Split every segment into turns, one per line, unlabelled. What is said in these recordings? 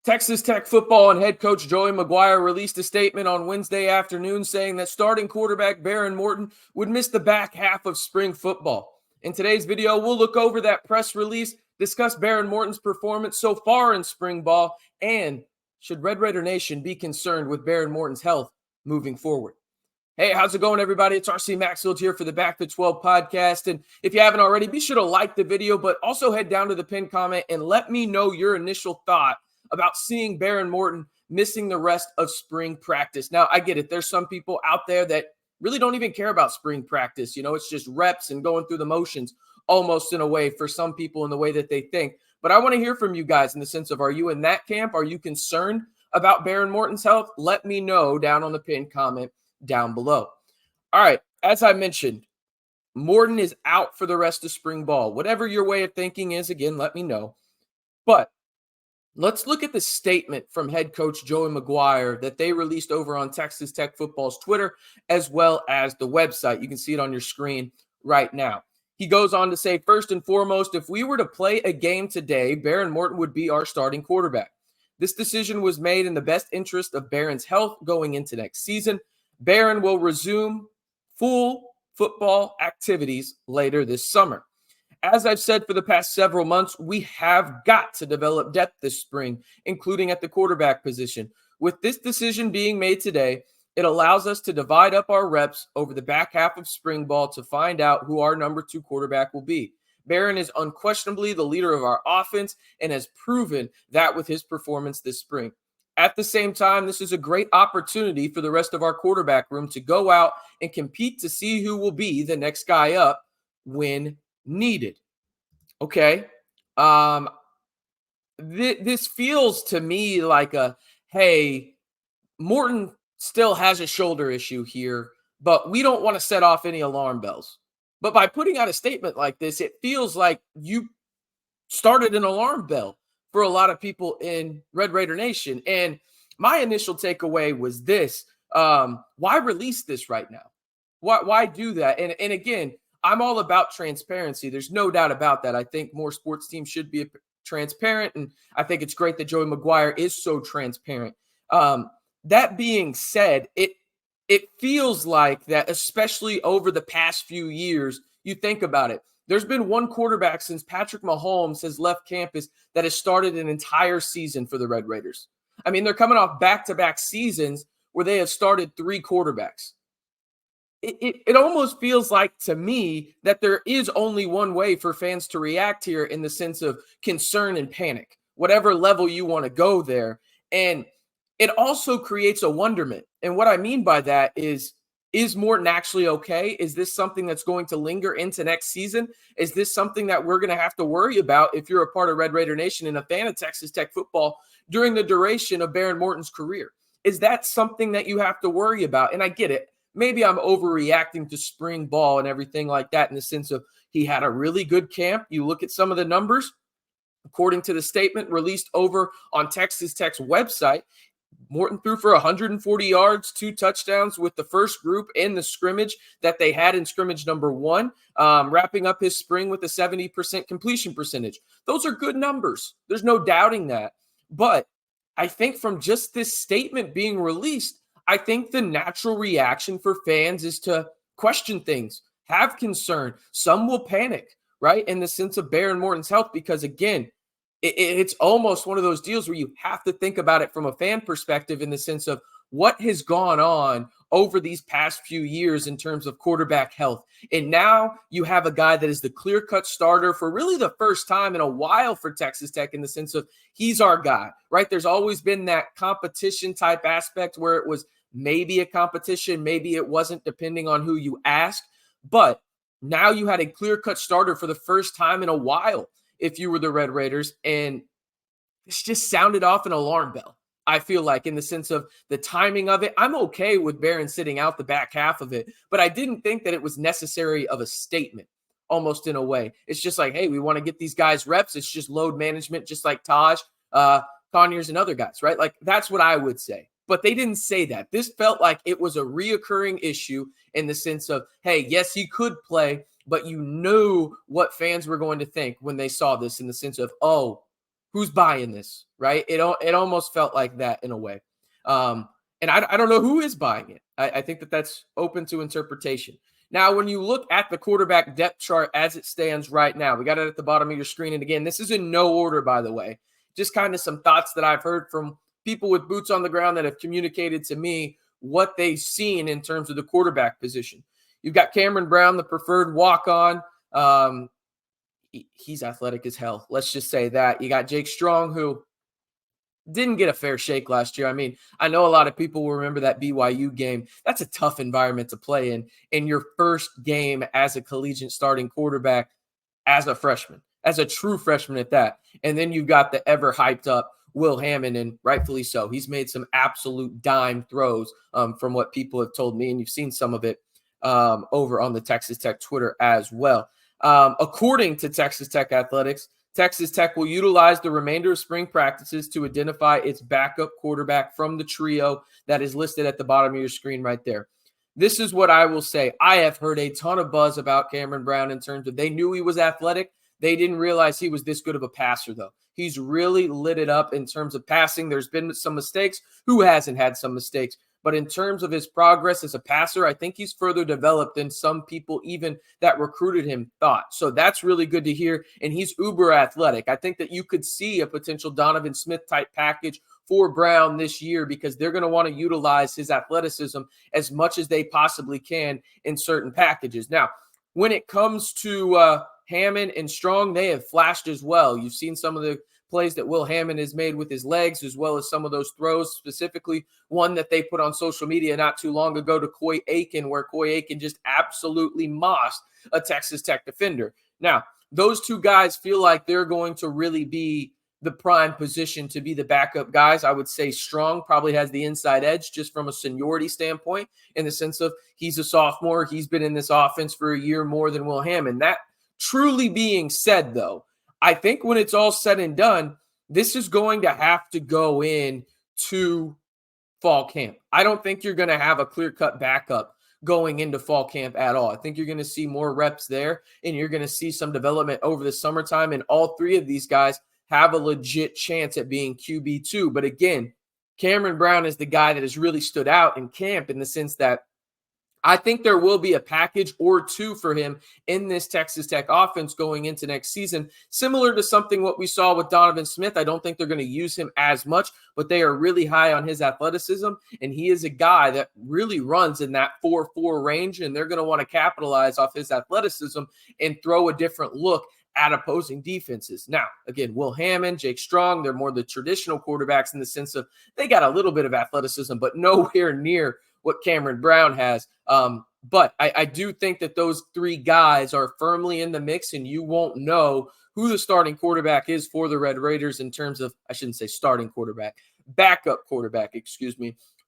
Texas Tech football and head coach Joey McGuire released a statement on Wednesday afternoon saying that starting quarterback Behren Morton would miss the back half of spring football. In today's video, we'll look over that press release, discuss Behren Morton's performance so far in spring ball, and should Red Raider Nation be concerned with Behren Morton's health moving forward? Hey, how's it going, everybody? It's RC Maxfield here for the Back to 12 podcast. And if you haven't already, be sure to like the video, but also head down to the pinned comment and let me know your initial thought about seeing Behren Morton missing the rest of spring practice. Now, I get it. There's some people out there that really don't even care about spring practice. You know, it's just reps and going through the motions almost in a way for some people in the way that they think. But I want to hear from you guys in the sense of, are you in that camp? Are you concerned about Behren Morton's health? Let me know down on the pinned comment down below. All right, as I mentioned, Morton is out for the rest of spring ball. Whatever your way of thinking is, again, let me know. But let's look at the statement from head coach Joey McGuire that they released over on Texas Tech football's Twitter, as well as the website. You can see it on your screen right now. He goes on to say, first and foremost, if we were to play a game today, Behren Morton would be our starting quarterback. This decision was made in the best interest of Behren's health going into next season. Behren will resume full football activities later this summer. As I've said for the past several months, we have got to develop depth this spring, including at the quarterback position. With this decision being made today, it allows us to divide up our reps over the back half of spring ball to find out who our number 2 quarterback will be. Behren is unquestionably the leader of our offense and has proven that with his performance this spring. At the same time, this is a great opportunity for the rest of our quarterback room to go out and compete to see who will be the next guy up when needed. Okay. This feels to me like hey, Morton still has a shoulder issue here, but we don't want to set off any alarm bells. But by putting out a statement like this, it feels like you started an alarm bell for a lot of people in Red Raider Nation. And my initial takeaway was this: why release this right now? Why do that? And again, I'm all about transparency. There's no doubt about that. I think more sports teams should be transparent, and I think it's great that Joey McGuire is so transparent. That being said, it feels like that, especially over the past few years, you think about it. There's been one quarterback since Patrick Mahomes has left campus that has started an entire season for the Red Raiders. I mean, they're coming off back-to-back seasons where they have started 3 quarterbacks. It almost feels like to me that there is only one way for fans to react here in the sense of concern and panic, whatever level you want to go there. And it also creates a wonderment. And what I mean by that is Morton actually okay? Is this something that's going to linger into next season? Is this something that we're going to have to worry about if you're a part of Red Raider Nation and a fan of Texas Tech football during the duration of Behren Morton's career? Is that something that you have to worry about? And I get it. Maybe I'm overreacting to spring ball and everything like that in the sense of he had a really good camp. You look at some of the numbers. According to the statement released over on Texas Tech's website, Morton threw for 140 yards, 2 touchdowns with the first group in the scrimmage that they had in scrimmage number 1, wrapping up his spring with a 70% completion percentage. Those are good numbers. There's no doubting that. But I think from just this statement being released, I think the natural reaction for fans is to question things, have concern. Some will panic, right, in the sense of Behren Morton's health, because, again, it's almost one of those deals where you have to think about it from a fan perspective in the sense of what has gone on over these past few years in terms of quarterback health. And now you have a guy that is the clear-cut starter for really the first time in a while for Texas Tech in the sense of he's our guy, right? There's always been that competition type aspect where it was maybe a competition, maybe it wasn't, depending on who you ask. But now you had a clear-cut starter for the first time in a while if you were the Red Raiders, and this just sounded off an alarm bell, I feel like, in the sense of the timing of it. I'm okay with Behren sitting out the back half of it, but I didn't think that it was necessary of a statement, almost in a way. It's just like, hey, we want to get these guys reps. It's just load management, just like Taj, Conyers, and other guys, right? Like, that's what I would say. But they didn't say that. This felt like it was a reoccurring issue in the sense of, hey, yes, he could play, but you knew what fans were going to think when they saw this in the sense of, oh, who's buying this, right? It almost felt like that in a way. And I don't know who is buying it. I think that's open to interpretation. Now, when you look at the quarterback depth chart as it stands right now, we got it at the bottom of your screen. And again, this is in no order, by the way. Just kind of some thoughts that I've heard from people with boots on the ground that have communicated to me what they've seen in terms of the quarterback position. You've got Cameron Brown, the preferred walk-on. He's athletic as hell. Let's just say that. You got Jake Strong, who didn't get a fair shake last year. I mean, I know a lot of people will remember that BYU game. That's a tough environment to play in your first game as a collegiate starting quarterback as a freshman, as a true freshman at that. And then you've got the ever hyped up Will Hammond, and rightfully so. He's made some absolute dime throws from what people have told me, and you've seen some of it over on the Texas Tech Twitter as well. According to Texas Tech Athletics, Texas Tech will utilize the remainder of spring practices to identify its backup quarterback from the trio that is listed at the bottom of your screen right there. This is what I will say. I have heard a ton of buzz about Cameron Brown in terms of they knew he was athletic. They didn't realize he was this good of a passer, though. He's really lit it up in terms of passing. There's been some mistakes. Who hasn't had some mistakes? But in terms of his progress as a passer, I think he's further developed than some people even that recruited him thought. So that's really good to hear. And he's uber athletic. I think that you could see a potential Donovan Smith type package for Brown this year because they're going to want to utilize his athleticism as much as they possibly can in certain packages. Now, when it comes to Hammond and Strong, they have flashed as well. You've seen some of the plays that Will Hammond has made with his legs, as well as some of those throws, specifically one that they put on social media not too long ago to Coy Aiken, where Coy Aiken just absolutely mossed a Texas Tech defender. Now, those two guys feel like they're going to really be the prime position to be the backup guys. I would say Strong probably has the inside edge just from a seniority standpoint in the sense of he's a sophomore. He's been in this offense for a year more than Will Hammond. That truly being said, though, I think when it's all said and done, this is going to have to go in to fall camp. I don't think you're going to have a clear-cut backup going into fall camp at all. I think you're going to see more reps there, and you're going to see some development over the summertime, and all three of these guys have a legit chance at being QB2. But again, Cameron Brown is the guy that has really stood out in camp in the sense that I think there will be a package or two for him in this Texas Tech offense going into next season, similar to something what we saw with Donovan Smith. I don't think they're going to use him as much, but they are really high on his athleticism, and he is a guy that really runs in that 4.4 range, and they're going to want to capitalize off his athleticism and throw a different look at opposing defenses. Now, again, Will Hammond, Jake Strong, they're more the traditional quarterbacks in the sense of they got a little bit of athleticism, but nowhere near what Cameron Brown has. But I do think that those three guys are firmly in the mix, and you won't know who the starting quarterback is for the Red Raiders in terms of, I shouldn't say starting quarterback, backup quarterback,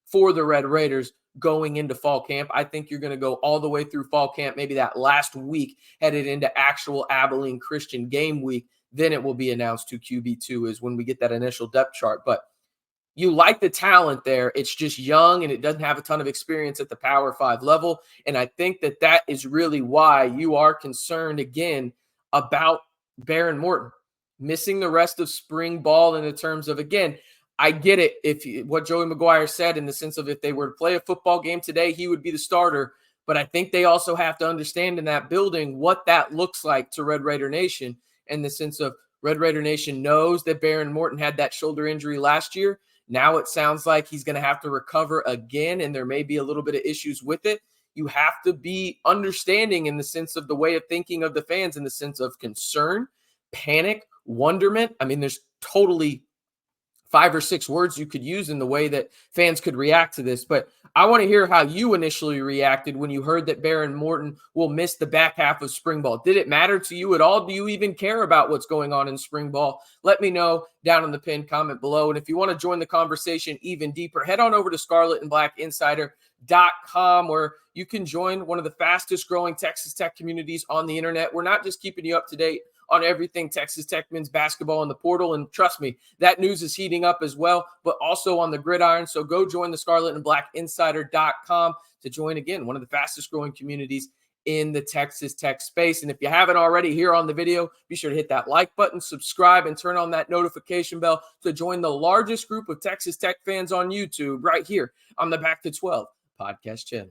for the Red Raiders going into fall camp. I think you're going to go all the way through fall camp, maybe that last week headed into actual Abilene Christian game week. Then it will be announced to QB2 is when we get that initial depth chart. But you like the talent there. It's just young, and it doesn't have a ton of experience at the Power 5 level. And I think that is really why you are concerned, again, about Behren Morton missing the rest of spring ball in the terms of, again, I get it what Joey McGuire said in the sense of if they were to play a football game today, he would be the starter. But I think they also have to understand in that building what that looks like to Red Raider Nation in the sense of Red Raider Nation knows that Behren Morton had that shoulder injury last year. Now it sounds like he's going to have to recover again, and there may be a little bit of issues with it. You have to be understanding in the sense of the way of thinking of the fans in the sense of concern, panic, wonderment. I mean, there's totally 5 or 6 words you could use in the way that fans could react to this. But I want to hear how you initially reacted when you heard that Behren Morton will miss the back half of spring ball. Did it matter to you at all? Do you even care about what's going on in spring ball? Let me know down in the pinned comment below. And if you want to join the conversation even deeper, head on over to scarletandblackinsider.com, where you can join one of the fastest growing Texas Tech communities on the internet. We're not just keeping you up to date on everything Texas Tech men's basketball in the portal. And trust me, that news is heating up as well, but also on the gridiron. So go join the scarletandblackinsider.com to join, again, one of the fastest growing communities in the Texas Tech space. And if you haven't already here on the video, be sure to hit that like button, subscribe, and turn on that notification bell to join the largest group of Texas Tech fans on YouTube right here on the Back to 12 podcast channel.